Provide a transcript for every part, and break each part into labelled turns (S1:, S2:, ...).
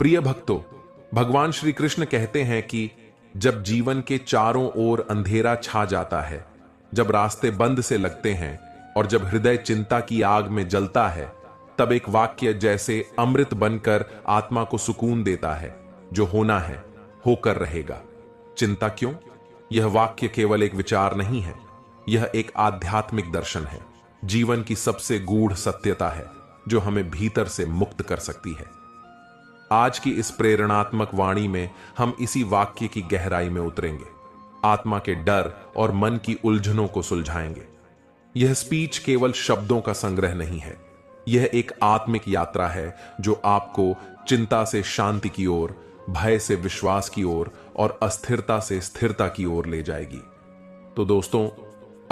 S1: प्रिय भक्तों, भगवान श्री कृष्ण कहते हैं कि जब जीवन के चारों ओर अंधेरा छा जाता है, जब रास्ते बंद से लगते हैं और जब हृदय चिंता की आग में जलता है, तब एक वाक्य जैसे अमृत बनकर आत्मा को सुकून देता है। जो होना है होकर रहेगा, चिंता क्यों? यह वाक्य केवल एक विचार नहीं है, यह एक आध्यात्मिक दर्शन है, जीवन की सबसे गूढ़ सत्यता है जो हमें भीतर से मुक्त कर सकती है। आज की इस प्रेरणात्मक वाणी में हम इसी वाक्य की गहराई में उतरेंगे, आत्मा के डर और मन की उलझनों को सुलझाएंगे। यह स्पीच केवल शब्दों का संग्रह नहीं है, यह एक आत्मिक यात्रा है जो आपको चिंता से शांति की ओर, भय से विश्वास की ओर और अस्थिरता से स्थिरता की ओर ले जाएगी। तो दोस्तों,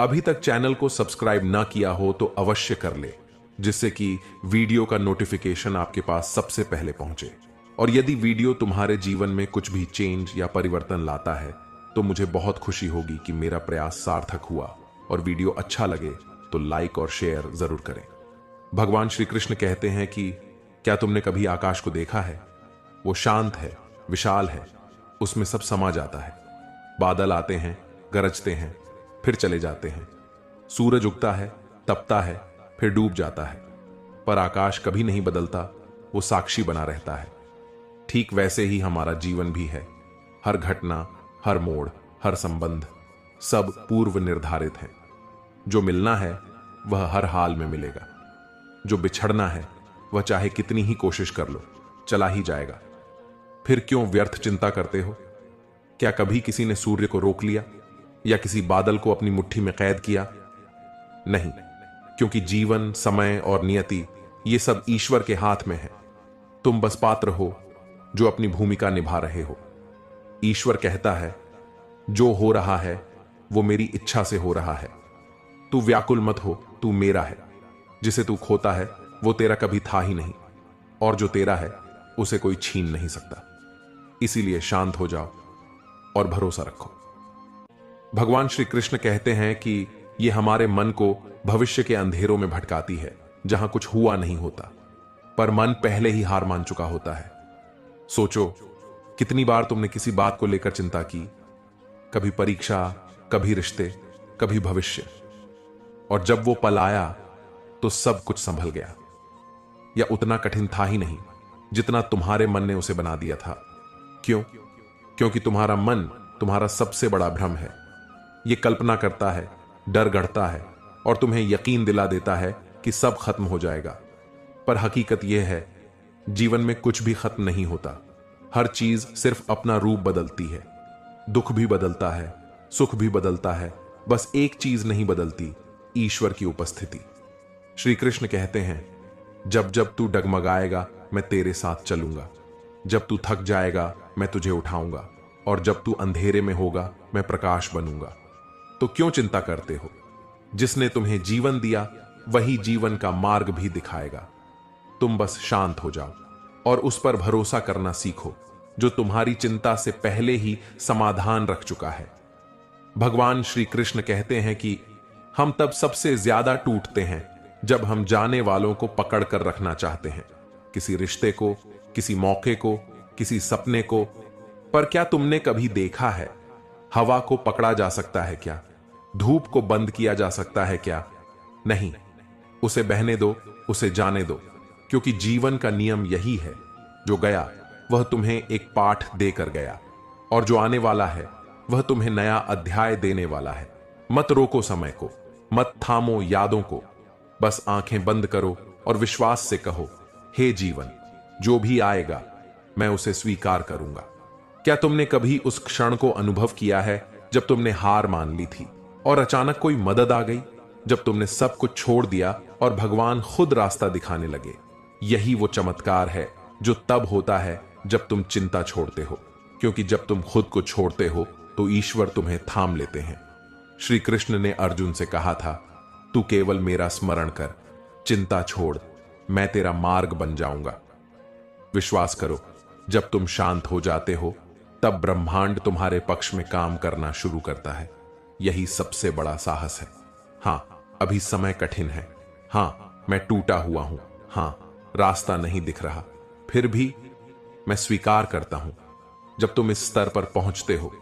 S1: अभी तक चैनल को सब्सक्राइब ना किया हो तो अवश्य कर ले, जिससे कि वीडियो का नोटिफिकेशन आपके पास सबसे पहले पहुंचे। और यदि वीडियो तुम्हारे जीवन में कुछ भी चेंज या परिवर्तन लाता है तो मुझे बहुत खुशी होगी कि मेरा प्रयास सार्थक हुआ। और वीडियो अच्छा लगे तो लाइक और शेयर जरूर करें। भगवान श्री कृष्ण कहते हैं कि क्या तुमने कभी आकाश को देखा है? वो शांत है, विशाल है, उसमें सब समा जाता है। बादल आते हैं, गरजते हैं, फिर चले जाते हैं। सूरज उगता है, तपता है, फिर डूब जाता है, पर आकाश कभी नहीं बदलता, वो साक्षी बना रहता है। ठीक वैसे ही हमारा जीवन भी है। हर घटना, हर मोड़, हर संबंध, सब पूर्व निर्धारित है। जो मिलना है वह हर हाल में मिलेगा, जो बिछड़ना है वह चाहे कितनी ही कोशिश कर लो चला ही जाएगा। फिर क्यों व्यर्थ चिंता करते हो? क्या कभी किसी ने सूर्य को रोक लिया या किसी बादल को अपनी मुट्ठी में कैद किया? नहीं, क्योंकि जीवन, समय और नियति ये सब ईश्वर के हाथ में है। तुम बस पात्र हो जो अपनी भूमिका निभा रहे हो। ईश्वर कहता है, जो हो रहा है वो मेरी इच्छा से हो रहा है। तू व्याकुल मत हो, तू मेरा है। जिसे तू खोता है वो तेरा कभी था ही नहीं, और जो तेरा है उसे कोई छीन नहीं सकता। इसीलिए शांत हो जाओ और भरोसा रखो। भगवान श्री कृष्ण कहते हैं कि यह हमारे मन को भविष्य के अंधेरों में भटकाती है, जहां कुछ हुआ नहीं होता, पर मन पहले ही हार मान चुका होता है। सोचो, कितनी बार तुमने किसी बात को लेकर चिंता की? कभी परीक्षा, कभी रिश्ते, कभी भविष्य। और जब वो पल आया तो सब कुछ संभल गया, या उतना कठिन था ही नहीं जितना तुम्हारे मन ने उसे बना दिया था। क्यों? क्योंकि तुम्हारा मन तुम्हारा सबसे बड़ा भ्रम है। ये कल्पना करता है, डर गढ़ता है और तुम्हें यकीन दिला देता है कि सब खत्म हो जाएगा। पर हकीकत यह है, जीवन में कुछ भी खत्म नहीं होता। हर चीज सिर्फ अपना रूप बदलती है। दुख भी बदलता है, सुख भी बदलता है, बस एक चीज नहीं बदलती, ईश्वर की उपस्थिति। श्री कृष्ण कहते हैं, जब जब तू डगमगाएगा मैं तेरे साथ चलूंगा, जब तू थक जाएगा मैं तुझे उठाऊंगा, और जब तू अंधेरे में होगा मैं प्रकाश बनूंगा। तो क्यों चिंता करते हो? जिसने तुम्हें जीवन दिया वही जीवन का मार्ग भी दिखाएगा। तुम बस शांत हो जाओ और उस पर भरोसा करना सीखो जो तुम्हारी चिंता से पहले ही समाधान रख चुका है। भगवान श्री कृष्ण कहते हैं कि हम तब सबसे ज्यादा टूटते हैं जब हम जाने वालों को पकड़ कर रखना चाहते हैं, किसी रिश्ते को, किसी मौके को, किसी सपने को। पर क्या तुमने कभी देखा है, हवा को पकड़ा जा सकता है क्या? धूप को बंद किया जा सकता है क्या? नहीं। उसे बहने दो, उसे जाने दो, क्योंकि जीवन का नियम यही है, जो गया वह तुम्हें एक पाठ देकर गया, और जो आने वाला है वह तुम्हें नया अध्याय देने वाला है। मत रोको समय को, मत थामो यादों को, बस आंखें बंद करो और विश्वास से कहो, हे जीवन, जो भी आएगा मैं उसे स्वीकार करूंगा। क्या तुमने कभी उस क्षण को अनुभव किया है जब तुमने हार मान ली थी और अचानक कोई मदद आ गई? जब तुमने सब कुछ छोड़ दिया और भगवान खुद रास्ता दिखाने लगे। यही वो चमत्कार है जो तब होता है जब तुम चिंता छोड़ते हो, क्योंकि जब तुम खुद को छोड़ते हो तो ईश्वर तुम्हें थाम लेते हैं। श्री कृष्ण ने अर्जुन से कहा था, तू केवल मेरा स्मरण कर, चिंता छोड़, मैं तेरा मार्ग बन जाऊंगा। विश्वास करो, जब तुम शांत हो जाते हो तब ब्रह्मांड तुम्हारे पक्ष में काम करना शुरू करता है। यही सबसे बड़ा साहस है। हाँ, अभी समय कठिन है। हाँ, मैं टूटा हुआ हूं। हाँ, रास्ता नहीं दिख रहा, फिर भी मैं स्वीकार करता हूं, जब तुम इस स्तर पर पहुंचते हो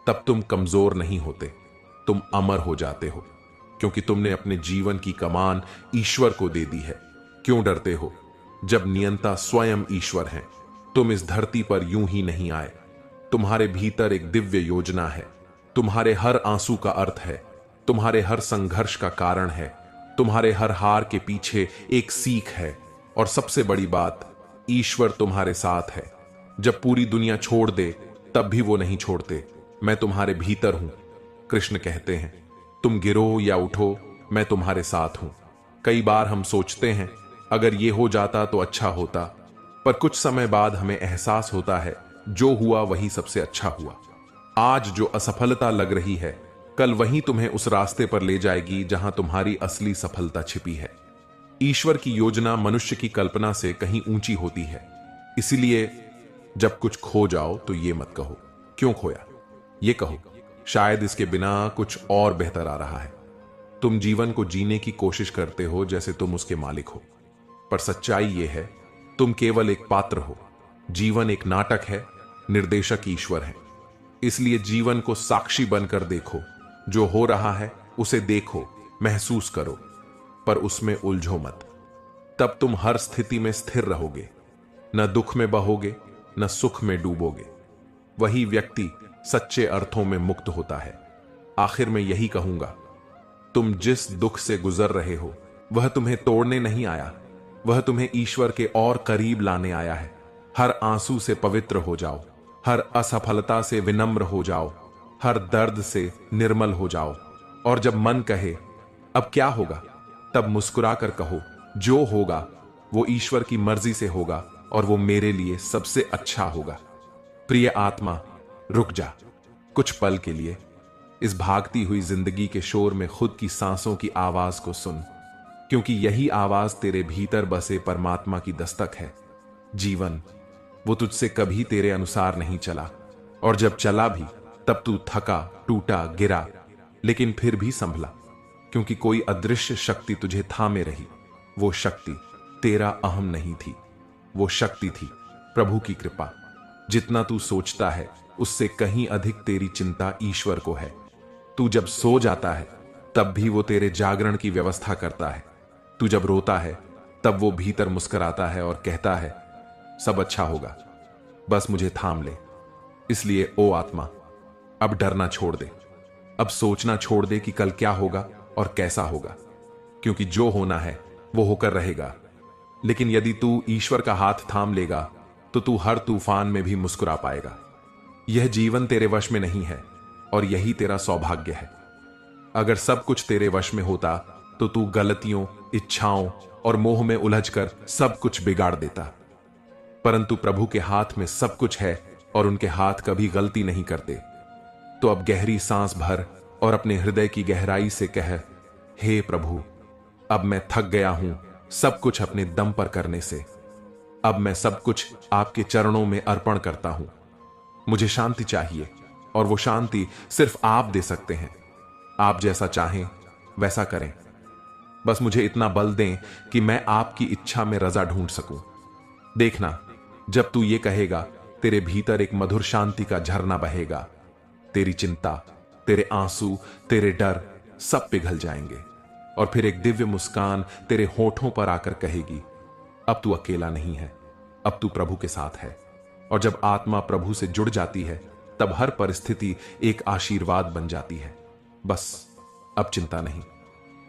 S1: तब तुम कमजोर नहीं होते, तुम अमर हो जाते हो, क्योंकि तुमने अपने जीवन की कमान ईश्वर को दे दी है। क्यों डरते हो जब नियंता स्वयं ईश्वर हैं? तुम इस धरती पर यूं ही नहीं आए, तुम्हारे भीतर एक दिव्य योजना है। तुम्हारे हर आंसू का अर्थ है, तुम्हारे हर संघर्ष का कारण है, तुम्हारे हर हार के पीछे एक सीख है। और सबसे बड़ी बात, ईश्वर तुम्हारे साथ है। जब पूरी दुनिया छोड़ दे तब भी वो नहीं छोड़ते। मैं तुम्हारे भीतर हूं। कृष्ण कहते हैं, तुम गिरो या उठो, मैं तुम्हारे साथ हूं। कई बार हम सोचते हैं अगर ये हो जाता तो अच्छा होता, पर कुछ समय बाद हमें एहसास होता है जो हुआ वही सबसे अच्छा हुआ। आज जो असफलता लग रही है, कल वही तुम्हें उस रास्ते पर ले जाएगी जहां तुम्हारी असली सफलता छिपी है। ईश्वर की योजना मनुष्य की कल्पना से कहीं ऊंची होती है। इसलिए जब कुछ खो जाओ तो ये मत कहो क्यों खोया, ये कहो शायद इसके बिना कुछ और बेहतर आ रहा है। तुम जीवन को जीने की कोशिश करते हो जैसे तुम उसके मालिक हो, पर सच्चाई यह है तुम केवल एक पात्र हो। जीवन एक नाटक है, निर्देशक ईश्वर है। इसलिए जीवन को साक्षी बनकर देखो। जो हो रहा है उसे देखो, महसूस करो, पर उसमें उलझो मत। तब तुम हर स्थिति में स्थिर रहोगे, न दुख में बहोगे न सुख में डूबोगे। वही व्यक्ति सच्चे अर्थों में मुक्त होता है। आखिर में यही कहूंगा, तुम जिस दुख से गुजर रहे हो वह तुम्हें तोड़ने नहीं आया, वह तुम्हें ईश्वर के और करीब लाने आया है। हर आंसू से पवित्र हो जाओ, हर असफलता से विनम्र हो जाओ, हर दर्द से निर्मल हो जाओ। और जब मन कहे अब क्या होगा, तब मुस्कुराकर कहो जो होगा वो ईश्वर की मर्जी से होगा और वो मेरे लिए सबसे अच्छा होगा। प्रिय आत्मा, रुक जा कुछ पल के लिए। इस भागती हुई जिंदगी के शोर में खुद की सांसों की आवाज को सुन, क्योंकि यही आवाज तेरे भीतर बसे परमात्मा की दस्तक है। जीवन वो तुझसे कभी तेरे अनुसार नहीं चला, और जब चला भी तब तू थका, टूटा, गिरा, लेकिन फिर भी संभला, क्योंकि कोई अदृश्य शक्ति तुझे थामे रही। वो शक्ति तेरा अहम नहीं थी, वो शक्ति थी प्रभु की कृपा। जितना तू सोचता है उससे कहीं अधिक तेरी चिंता ईश्वर को है। तू जब सो जाता है तब भी वो तेरे जागरण की व्यवस्था करता है। तू जब रोता है तब वो भीतर मुस्कुराता है और कहता है सब अच्छा होगा, बस मुझे थाम ले। इसलिए ओ आत्मा, अब डरना छोड़ दे, अब सोचना छोड़ दे कि कल क्या होगा और कैसा होगा, क्योंकि जो होना है वो होकर रहेगा। लेकिन यदि तू ईश्वर का हाथ थाम लेगा तो तू हर तूफान में भी मुस्कुरा पाएगा। यह जीवन तेरे वश में नहीं है और यही तेरा सौभाग्य है। अगर सब कुछ तेरे वश में होता तो तू गलतियों, इच्छाओं और मोह में उलझकर सब कुछ बिगाड़ देता। परंतु प्रभु के हाथ में सब कुछ है और उनके हाथ कभी गलती नहीं करते। तो अब गहरी सांस भर और अपने हृदय की गहराई से कह, हे प्रभु, अब मैं थक गया हूं सब कुछ अपने दम पर करने से। अब मैं सब कुछ आपके चरणों में अर्पण करता हूं। मुझे शांति चाहिए और वो शांति सिर्फ आप दे सकते हैं। आप जैसा चाहें वैसा करें, बस मुझे इतना बल दें कि मैं आपकी इच्छा में रजा ढूंढ सकूं। देखना, जब तू ये कहेगा तेरे भीतर एक मधुर शांति का झरना बहेगा। तेरी चिंता, तेरे आंसू, तेरे डर सब पिघल जाएंगे और फिर एक दिव्य मुस्कान तेरे होठों पर आकर कहेगी, अब तू अकेला नहीं है, अब तू प्रभु के साथ है। और जब आत्मा प्रभु से जुड़ जाती है तब हर परिस्थिति एक आशीर्वाद बन जाती है। बस अब चिंता नहीं,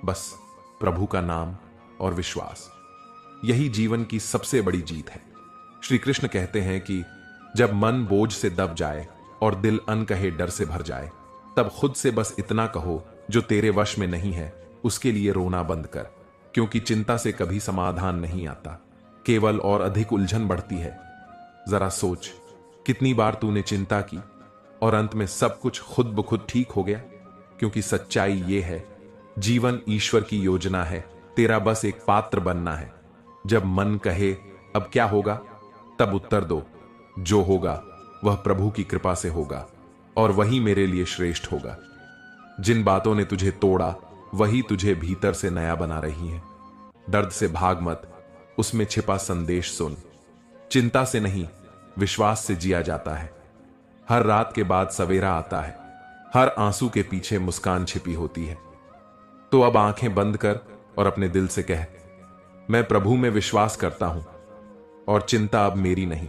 S1: बस प्रभु का नाम और विश्वास, यही जीवन की सबसे बड़ी जीत है। श्री कृष्ण कहते हैं कि जब मन बोझ से दब जाए और दिल अनकहे डर से भर जाए, तब खुद से बस इतना कहो, जो तेरे वश में नहीं है उसके लिए रोना बंद कर, क्योंकि चिंता से कभी समाधान नहीं आता, केवल और अधिक उलझन बढ़ती है। जरा सोच, कितनी बार तूने चिंता की और अंत में सब कुछ खुद ब खुद ठीक हो गया। क्योंकि सच्चाई ये है, जीवन ईश्वर की योजना है, तेरा बस एक पात्र बनना है। जब मन कहे अब क्या होगा, तब उत्तर दो, जो होगा वह प्रभु की कृपा से होगा और वही मेरे लिए श्रेष्ठ होगा। जिन बातों ने तुझे तोड़ा वही तुझे भीतर से नया बना रही हैं। दर्द से भाग मत, उसमें छिपा संदेश सुन। चिंता से नहीं, विश्वास से जिया जाता है। हर रात के बाद सवेरा आता है, हर आंसू के पीछे मुस्कान छिपी होती है। तो अब आंखें बंद कर और अपने दिल से कह, मैं प्रभु में विश्वास करता हूं और चिंता अब मेरी नहीं।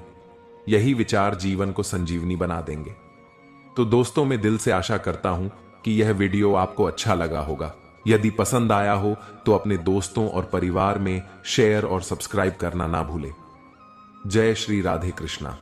S1: यही विचार जीवन को संजीवनी बना देंगे। तो दोस्तों, मैं दिल से आशा करता हूं कि यह वीडियो आपको अच्छा लगा होगा। यदि पसंद आया हो तो अपने दोस्तों और परिवार में शेयर और सब्सक्राइब करना ना भूलें। जय श्री राधे कृष्णा।